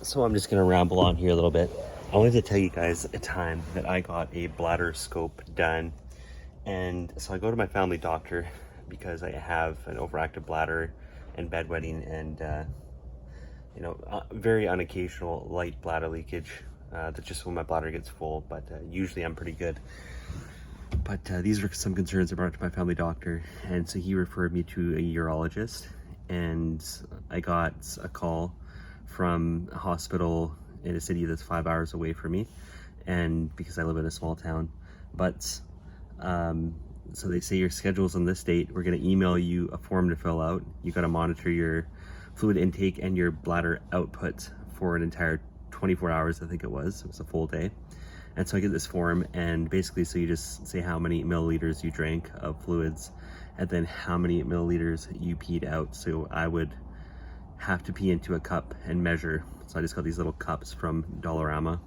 So I'm just gonna ramble on here a little bit. I wanted to tell you guys a time that I got a bladder scope done. And so I go to my family doctor because I have an overactive bladder and bedwetting and, very unoccasional light bladder leakage. That's just when my bladder gets full, but usually I'm pretty good. But these are some concerns I brought to my family doctor, and so he referred me to a urologist, and I got a call from a hospital in a city that's 5 hours away from me, and because I live in a small town. But so they say your schedule's on this date. We're going to email you a form to fill out. You got to monitor your fluid intake and your bladder output for an entire 24 hours. I think it was a full day. And so I get this form, and basically, so you just say how many milliliters you drank of fluids and then how many milliliters you peed out. So I would have to pee into a cup and measure. So I just got these little cups from Dollarama.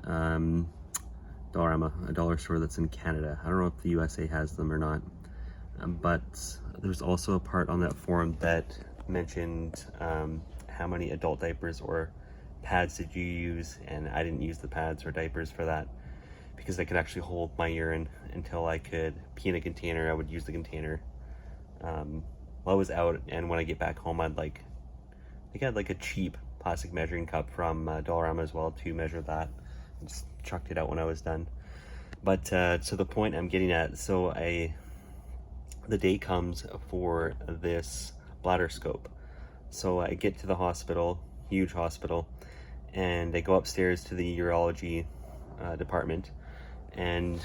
Dollarama, a dollar store that's in Canada. I don't know if the USA has them or not. But there's also a part on that form that mentioned how many adult diapers or pads did you use, and I didn't use the pads or diapers for that because I could actually hold my urine until I could pee in a container. I would use the container while I was out, and when I get back home, I had like a cheap plastic measuring cup from Dollarama as well to measure that. I just chucked it out when I was done. But to the point I'm getting at, so the day comes for this bladder scope. So I get to the hospital, huge hospital, and I go upstairs to the urology department, and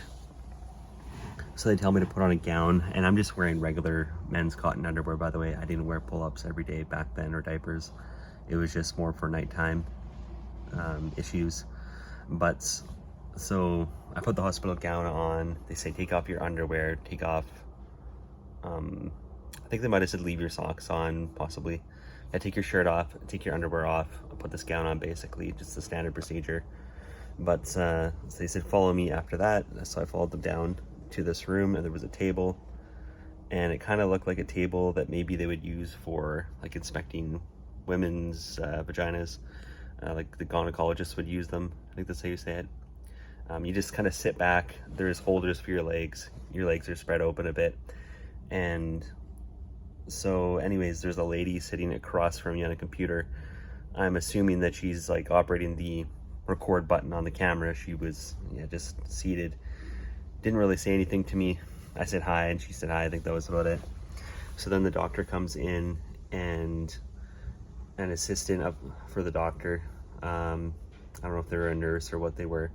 so they tell me to put on a gown, and I'm just wearing regular men's cotton underwear, by the way. I didn't wear pull-ups every day back then or diapers. It was just more for nighttime issues. But so I put the hospital gown on. They say take off your underwear, take off I think they might have said leave your socks on, possibly. Yeah, take your shirt off, take your underwear off, put this gown on, basically, just the standard procedure. But so they said follow me after that, so I followed them down to this room, and there was a table, and it kind of looked like a table that maybe they would use for like inspecting women's vaginas, like the gynecologists would use them. I think that's how you say it. You just kind of sit back, there's holders for your legs are spread open a bit, and so anyways, there's a lady sitting across from me on a computer. I'm assuming that she's like operating the record button on the camera. She was just seated, didn't really say anything to me. I said hi and she said hi. I think that was about it. So then the doctor comes in, and an assistant for the doctor, I don't know if they were a nurse or what they were,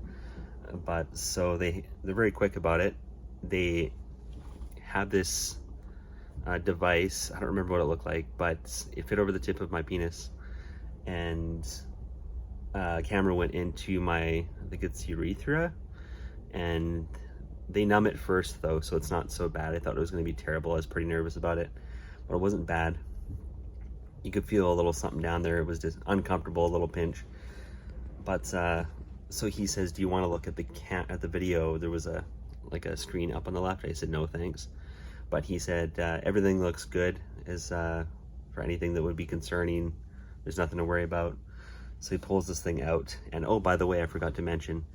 but so they're very quick about it. They have this device, I don't remember what it looked like, but it fit over the tip of my penis, and a camera went into my, I think it's urethra, and they numb it first though, so it's not so bad. I thought it was going to be terrible. I was pretty nervous about it, but it wasn't bad. You could feel a little something down there. It was just uncomfortable, a little pinch. But so he says, do you want to look at the video? There was a screen up on the left. I said no thanks. But he said everything looks good, as for anything that would be concerning, there's nothing to worry about. So he pulls this thing out, and oh, by the way, I forgot to mention,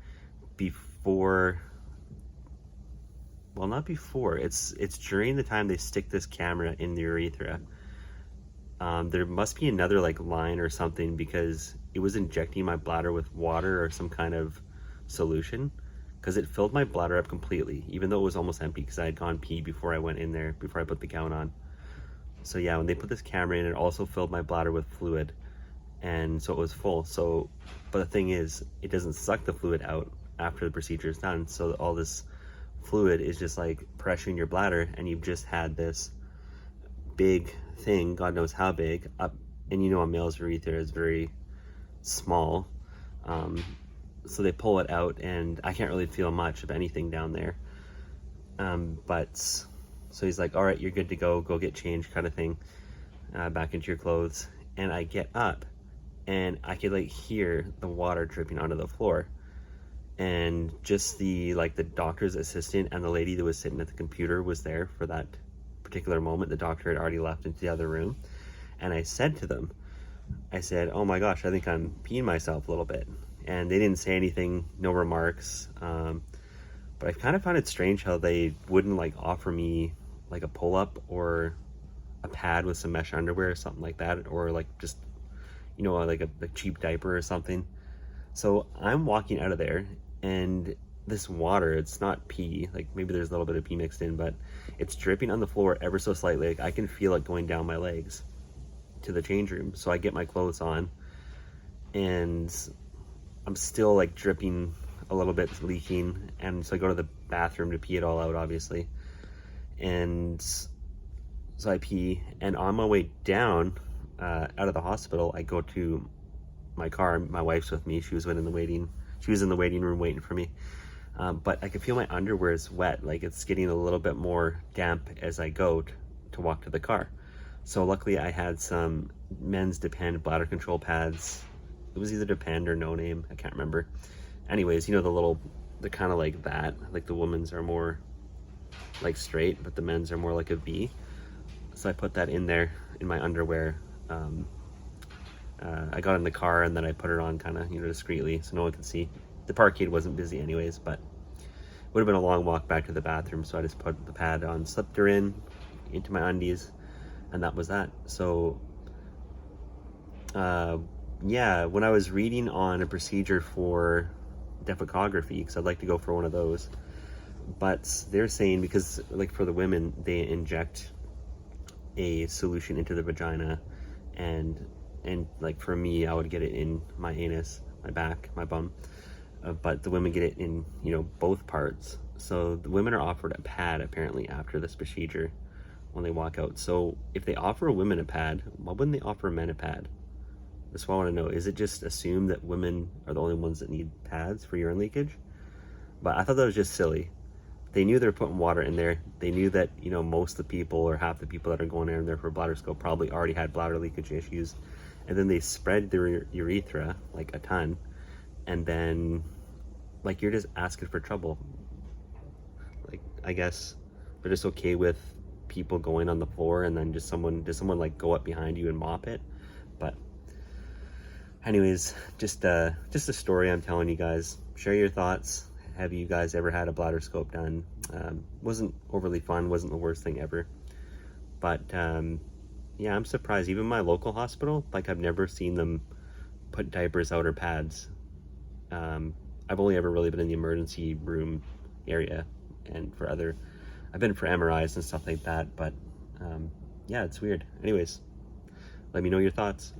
not before, it's during the time they stick this camera in the urethra. There must be another like line or something, because it was injecting my bladder with water or some kind of solution, because it filled my bladder up completely, even though it was almost empty, because I had gone pee before I went in there, before I put the gown on. So yeah, when they put this camera in, it also filled my bladder with fluid, and so it was full. So, but the thing is, it doesn't suck the fluid out after the procedure is done, so all this fluid is just like pressuring your bladder, and you've just had this big thing, God knows how big, up, and a male's urethra is very small. So they pull it out, and I can't really feel much of anything down there. But so he's like, all right, you're good to go get changed, kind of thing, back into your clothes. And I get up, and I could like hear the water dripping onto the floor, and just the doctor's assistant and the lady that was sitting at the computer was there for that particular moment. The doctor had already left into the other room, and I said to them, I said, oh my gosh, I think I'm peeing myself a little bit. And they didn't say anything, no remarks. But I kind of found it strange how they wouldn't like offer me like a pull-up or a pad with some mesh underwear or something like that, or like just, you know, like a cheap diaper or something. So I'm walking out of there, and this water, it's not pee, like maybe there's a little bit of pee mixed in, but it's dripping on the floor ever so slightly. Like I can feel it going down my legs to the change room. So I get my clothes on, and I'm still like dripping a little bit, leaking, and so I go to the bathroom to pee it all out, obviously. And so I pee, and on my way down out of the hospital, I go to my car. My wife's with me. She was in the waiting room waiting for me. But I can feel my underwear is wet, like it's getting a little bit more damp as I go to walk to the car. So luckily I had some men's Depend bladder control pads. It was either Depend or No Name, I can't remember. Anyways, you know, they're kind of like that. Like the women's are more like straight, but the men's are more like a V. So I put that in there in my underwear. I got in the car, and then I put it on kind of, you know, discreetly so no one could see. The parkade wasn't busy anyways, but it would have been a long walk back to the bathroom, so I just put the pad on, slipped her into my undies, and that was that. So yeah, when I was reading on a procedure for defecography, because I'd like to go for one of those, but they're saying, because like for the women, they inject a solution into the vagina, and like for me, I would get it in my anus, my back, my bum, but the women get it in, you know, both parts. So the women are offered a pad apparently after this procedure when they walk out. So if they offer women a pad, why wouldn't they offer men a pad? That's what I want to know. Is it just assumed that women are the only ones that need pads for urine leakage? But I thought that was just silly. They knew they were putting water in there. They knew that, you know, most of the people, or half the people that are going in there for a bladder scope, probably already had bladder leakage issues. And then they spread their urethra like a ton. And then, like, you're just asking for trouble. Like, I guess they're just okay with people going on the floor, and then just someone like go up behind you and mop it. But anyways, just a story I'm telling you guys. Share your thoughts. Have you guys ever had a bladder scope done? Wasn't overly fun, wasn't the worst thing ever. But yeah, I'm surprised. Even my local hospital, like I've never seen them put diapers out or pads. I've only ever really been in the emergency room area, and I've been for MRIs and stuff like that, but yeah, it's weird. Anyways, let me know your thoughts.